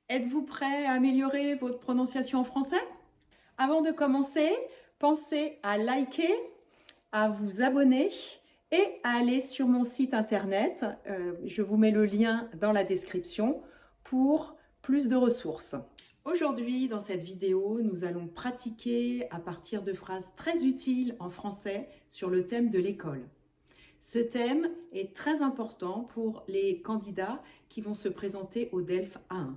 Êtes-vous prêt à améliorer votre prononciation en français? Avant de commencer, pensez à liker, à vous abonner et à aller sur mon site internet. Je vous mets le lien dans la description pour plus de ressources. Aujourd'hui, dans cette vidéo, nous allons pratiquer à partir de phrases très utiles en français sur le thème de l'école. Ce thème est très important pour les candidats qui vont se présenter au DELF A1.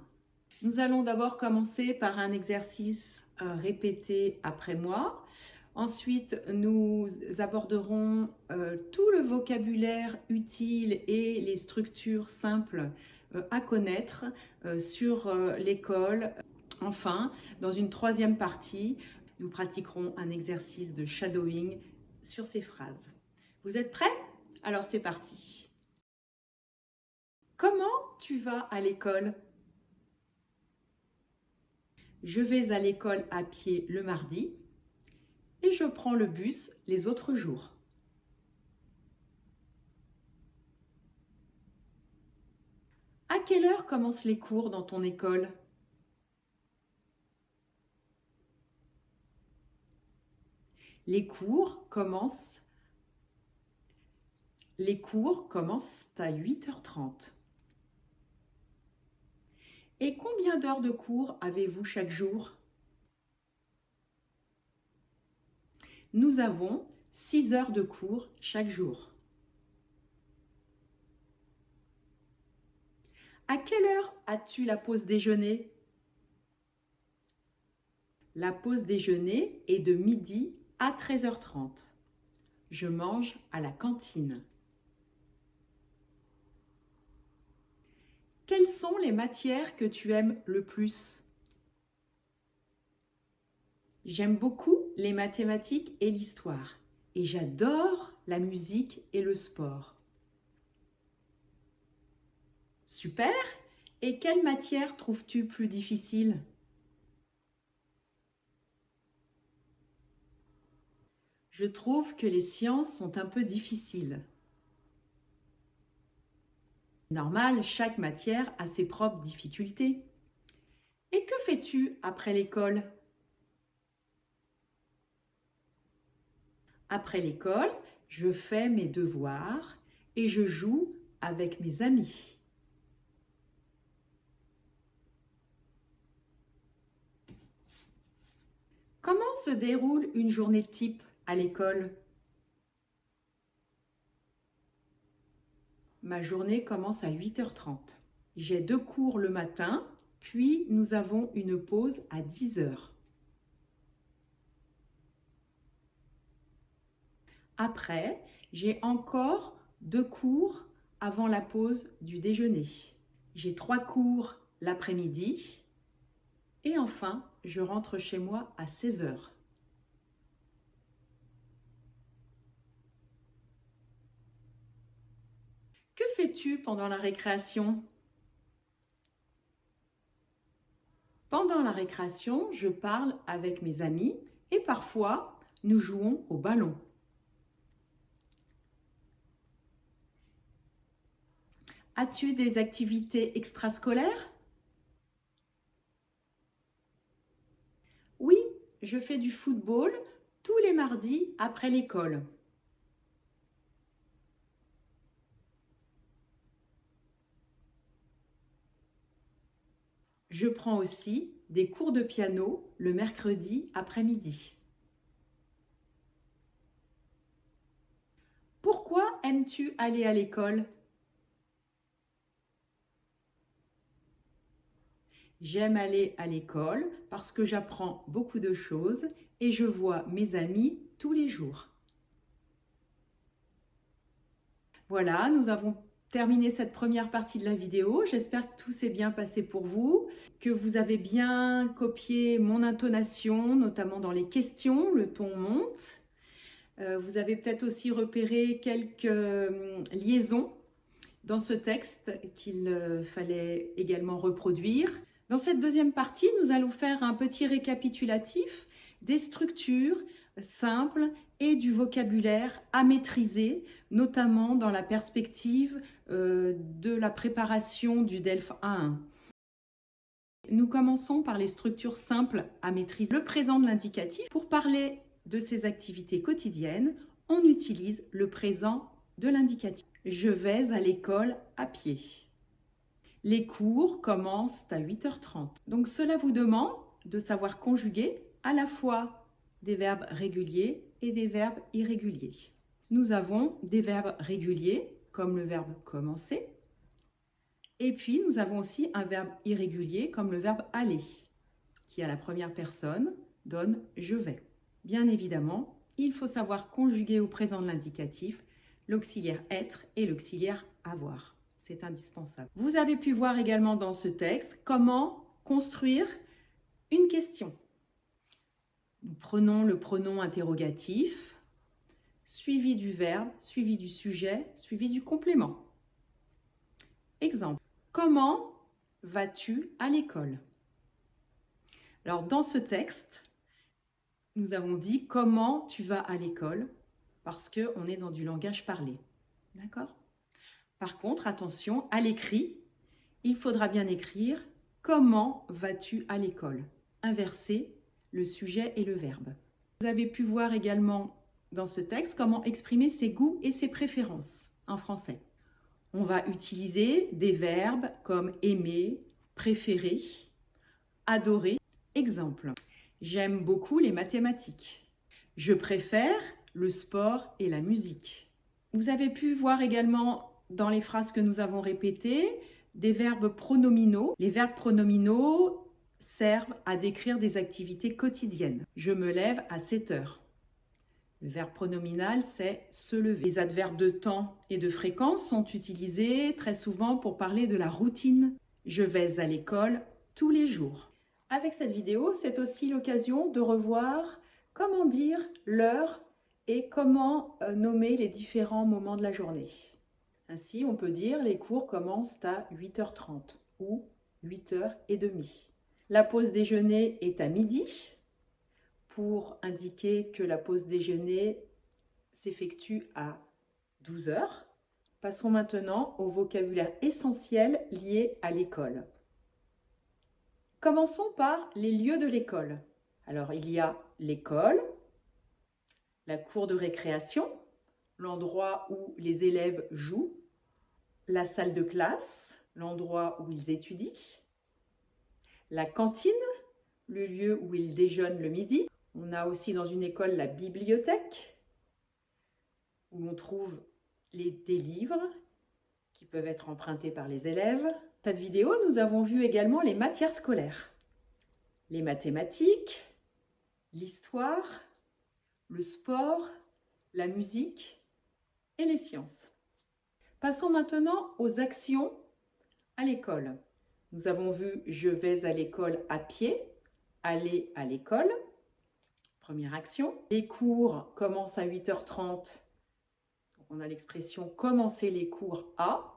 Nous allons d'abord commencer par un exercice répété après moi. Ensuite, nous aborderons tout le vocabulaire utile et les structures simples à connaître sur l'école. Enfin, dans une troisième partie, nous pratiquerons un exercice de shadowing sur ces phrases. Vous êtes prêts? Alors c'est parti. Comment tu vas à l'école? Je vais à l'école à pied le mardi et je prends le bus les autres jours. À quelle heure commencent les cours dans ton école? Les cours commencent à 8h30. Et combien d'heures de cours avez-vous chaque jour? Nous avons 6 heures de cours chaque jour. À quelle heure as-tu la pause déjeuner? La pause déjeuner est de midi à 13h30. Je mange à la cantine. Quelles sont les matières que tu aimes le plus? J'aime beaucoup les mathématiques et l'histoire. Et j'adore la musique et le sport. Super! Et quelle matière trouves-tu plus difficile? Je trouve que les sciences sont un peu difficiles. Normal, chaque matière a ses propres difficultés. Et que fais-tu après l'école? Après l'école, je fais mes devoirs et je joue avec mes amis. Comment se déroule une journée type à l'école? Ma journée commence à 8h30. J'ai 2 cours le matin, puis nous avons une pause à 10h. Après, j'ai encore 2 cours avant la pause du déjeuner. J'ai 3 cours l'après-midi et enfin, je rentre chez moi à 16h. Que fais-tu pendant la récréation? Pendant la récréation, je parle avec mes amis et parfois, nous jouons au ballon. As-tu des activités extrascolaires? Oui, je fais du football tous les mardis après l'école. Je prends aussi des cours de piano le mercredi après-midi. Pourquoi aimes-tu aller à l'école? J'aime aller à l'école parce que j'apprends beaucoup de choses et je vois mes amis tous les jours. Voilà, nous avons terminé cette première partie de la vidéo. J'espère que tout s'est bien passé pour vous, que vous avez bien copié mon intonation, notamment dans les questions, le ton monte. Vous avez peut-être aussi repéré quelques liaisons dans ce texte qu'il fallait également reproduire. Dans cette deuxième partie, nous allons faire un petit récapitulatif des structures simples et du vocabulaire à maîtriser, notamment dans la perspective de la préparation du DELF A1. nous commençons par les structures simples à maîtriser. Le présent de l'indicatif. Pour parler de ces activités quotidiennes, on utilise le présent de l'indicatif. Je vais à l'école à pied. Les cours commencent à 8h30. Donc cela vous demande de savoir conjuguer à la fois des verbes réguliers et des verbes irréguliers. Nous avons des verbes réguliers comme le verbe commencer. Et puis nous avons aussi un verbe irrégulier comme le verbe aller, qui à la première personne donne je vais. Bien évidemment, il faut savoir conjuguer au présent de l'indicatif l'auxiliaire être et l'auxiliaire avoir. C'est indispensable. Vous avez pu voir également dans ce texte comment construire une question. Nous prenons le pronom interrogatif, suivi du verbe, suivi du sujet, suivi du complément. Exemple. Comment vas-tu à l'école? Alors, dans ce texte, nous avons dit comment tu vas à l'école parce qu'on est dans du langage parlé. D'accord? Par contre, attention, à l'écrit, il faudra bien écrire comment vas-tu à l'école? Inverser le sujet et le verbe. Vous avez pu voir également dans ce texte comment exprimer ses goûts et ses préférences en français. On va utiliser des verbes comme aimer, préférer, adorer. Exemple, j'aime beaucoup les mathématiques. Je préfère le sport et la musique. Vous avez pu voir également dans les phrases que nous avons répétées des verbes pronominaux. Les verbes pronominaux servent à décrire des activités quotidiennes. Je me lève à 7 heures. Le verbe pronominal, c'est se lever. Les adverbes de temps et de fréquence sont utilisés très souvent pour parler de la routine. Je vais à l'école tous les jours. Avec cette vidéo, c'est aussi l'occasion de revoir comment dire l'heure et comment nommer les différents moments de la journée. Ainsi, on peut dire les cours commencent à 8h30 ou 8h30. La pause déjeuner est à midi, pour indiquer que la pause déjeuner s'effectue à 12h. Passons maintenant au vocabulaire essentiel lié à l'école. Commençons par les lieux de l'école. Alors, il y a l'école, la cour de récréation, l'endroit où les élèves jouent, la salle de classe, l'endroit où ils étudient, la cantine, le lieu où ils déjeunent le midi. On a aussi dans une école la bibliothèque, où on trouve des livres qui peuvent être empruntés par les élèves. Dans cette vidéo, nous avons vu également les matières scolaires. Les mathématiques, l'histoire, le sport, la musique et les sciences. Passons maintenant aux actions à l'école. Nous avons vu « Je vais à l'école à pied »,« Aller à l'école ». Première action. Les cours commencent à 8h30. Donc on a l'expression « commencer les cours à ».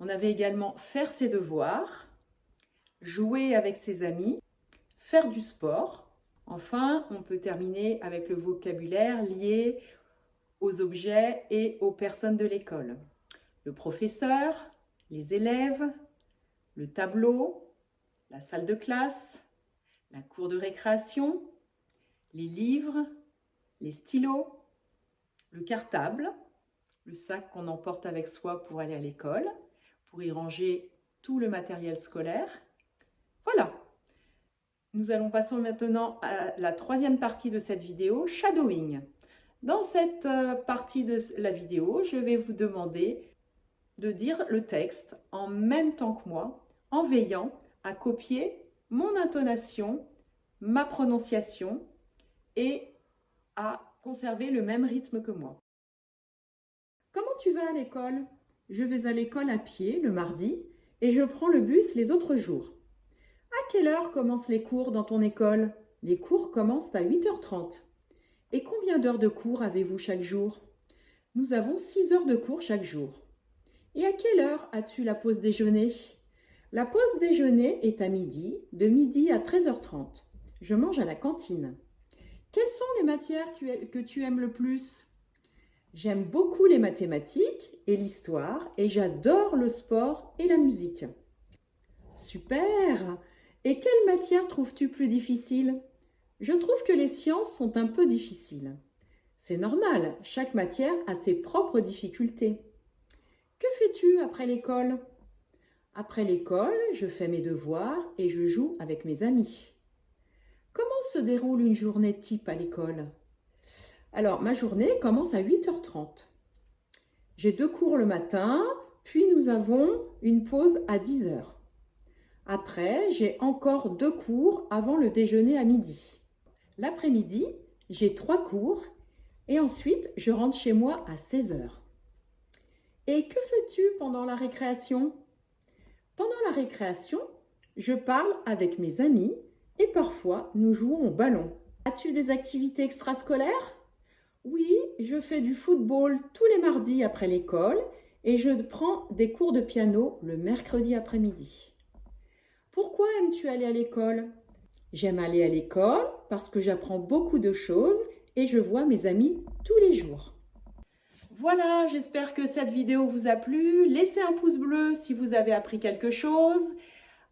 On avait également « faire ses devoirs »,« jouer avec ses amis »,« faire du sport ». Enfin, on peut terminer avec le vocabulaire lié aux objets et aux personnes de l'école. Le professeur, les élèves, le tableau, la salle de classe, la cour de récréation, les livres, les stylos, le cartable, le sac qu'on emporte avec soi pour aller à l'école, pour y ranger tout le matériel scolaire. Voilà. Nous allons passer maintenant à la troisième partie de cette vidéo, shadowing. Dans cette partie de la vidéo, je vais vous demander de dire le texte en même temps que moi, en veillant à copier mon intonation, ma prononciation et à conserver le même rythme que moi. Comment tu vas à l'école? Je vais à l'école à pied le mardi et je prends le bus les autres jours. À quelle heure commencent les cours dans ton école? Les cours commencent à 8h30. Et combien d'heures de cours avez-vous chaque jour? Nous avons 6 heures de cours chaque jour. Et à quelle heure as-tu la pause déjeuner? La pause déjeuner est à midi, de midi à 13h30. Je mange à la cantine. Quelles sont les matières que tu aimes le plus? J'aime beaucoup les mathématiques et l'histoire et j'adore le sport et la musique. Super! Et quelle matière trouves-tu plus difficile? Je trouve que les sciences sont un peu difficiles. C'est normal, chaque matière a ses propres difficultés. Que fais-tu après l'école? Après l'école, je fais mes devoirs et je joue avec mes amis. Comment se déroule une journée type à l'école? Alors, ma journée commence à 8h30. J'ai 2 cours le matin, puis nous avons une pause à 10h. Après, j'ai encore 2 cours avant le déjeuner à midi. L'après-midi, j'ai 3 cours et ensuite je rentre chez moi à 16h. Et que fais-tu pendant la récréation? Pendant la récréation, je parle avec mes amis et parfois nous jouons au ballon. As-tu des activités extrascolaires? Oui, je fais du football tous les mardis après l'école et je prends des cours de piano le mercredi après-midi. Pourquoi aimes-tu aller à l'école? J'aime aller à l'école parce que j'apprends beaucoup de choses et je vois mes amis tous les jours. Voilà, j'espère que cette vidéo vous a plu. Laissez un pouce bleu si vous avez appris quelque chose.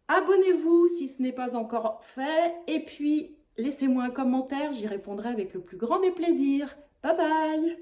Abonnez-vous si ce n'est pas encore fait. Et puis, laissez-moi un commentaire, j'y répondrai avec le plus grand des plaisirs. Bye bye!